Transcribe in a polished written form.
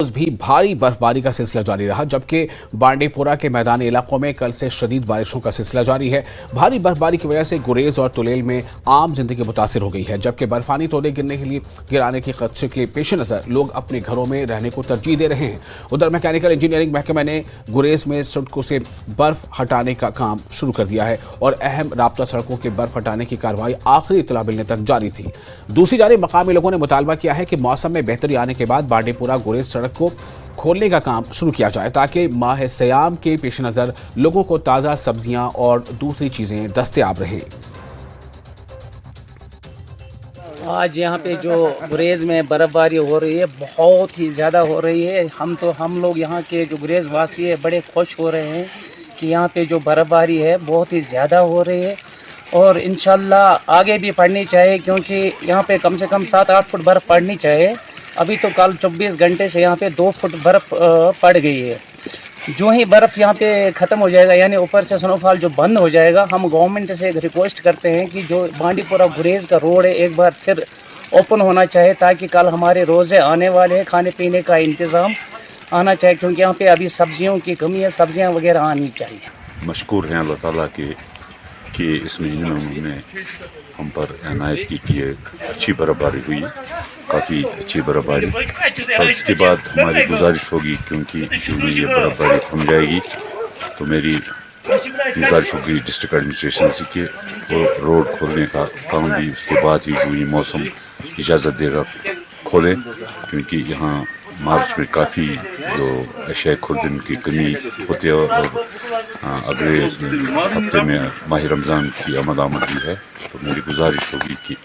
रोज भी भारी बर्फबारी का सिलसिला जारी रहा, जबकि बांडीपुरा के मैदानी इलाकों में कल से शदीद बारिशों का सिलसिला जारी है। भारी बर्फबारी की वजह से गुरेज और तुलेल में आम जिंदगी मुतासिर हो गई है, जबकि बर्फानी तोड़े गिराने के खदशे के पेश नजर लोग अपने घरों में रहने को तरजीह दे रहे हैं। उधर मैकेनिकल इंजीनियरिंग महकमे ने गुरेज में सड़कों से बर्फ हटाने का काम शुरू कर दिया है और अहम राब्ता सड़कों के बर्फ हटाने की कार्रवाई आखिरी इत्तला मिलने तक जारी थी। दूसरी जानिब मकामी लोगों ने मुतालबा किया है कि मौसम में बेहतरी आने के बाद बांडीपुरा गुरेज सड़क को खोलने का काम शुरू किया जाए, ताकि माह सयाम के पेश नज़र लोगों को ताज़ा सब्जियां और दूसरी चीज़ें दस्तयाब रहें। आज यहाँ पे जो गुरेज में बर्फ़बारी हो रही है, बहुत ही ज़्यादा हो रही है। हम लोग यहाँ के जो गुरेज वासी है बड़े खुश हो रहे हैं कि यहाँ पे जो बर्फ़बारी है बहुत ही ज़्यादा हो रही है और इंशाल्लाह आगे भी पड़नी चाहिए, क्योंकि यहाँ पे कम से कम 7-8 फुट बर्फ़ पड़नी चाहिए। अभी तो कल 24 घंटे से यहाँ पे 2 फुट बर्फ़ पड़ गई है। जो ही बर्फ़ यहाँ पे ख़त्म हो जाएगा, यानी ऊपर से स्नोफॉल जो बंद हो जाएगा, हम गवर्नमेंट से एक रिक्वेस्ट करते हैं कि जो बांडीपुरा गुरेज का रोड है एक बार फिर ओपन होना चाहिए, ताकि कल हमारे रोज़े आने वाले हैं, खाने पीने का इंतज़ाम आना चाहिए, क्योंकि यहाँ पे अभी सब्जियों की कमी है, सब्जियाँ वगैरह आनी चाहिए। मशकूर हैं अल्लाह ताला के कि इस महीने में उन्होंने हम पर इनायत की कि एक अच्छी बर्फ़बारी हुई, काफ़ी अच्छी बर्फ़बारी। और उसके बाद हमारी गुजारिश होगी, क्योंकि जो भी ये बर्फ़बारी थम जाएगी तो मेरी गुजारिश होगी डिस्ट्रिक्ट एडमिनिस्ट्रेशन से कि वो रोड खोलने का काम भी उसके बाद ही जो ये मौसम इजाज़त देगा खोलें, क्योंकि यहाँ मार्च में काफ़ी जो अशिया खुर्दन की कमी होती है और अगले हफ्ते में माह रमज़ान की आमद भी है। तो मेरी गुजारिश होगी कि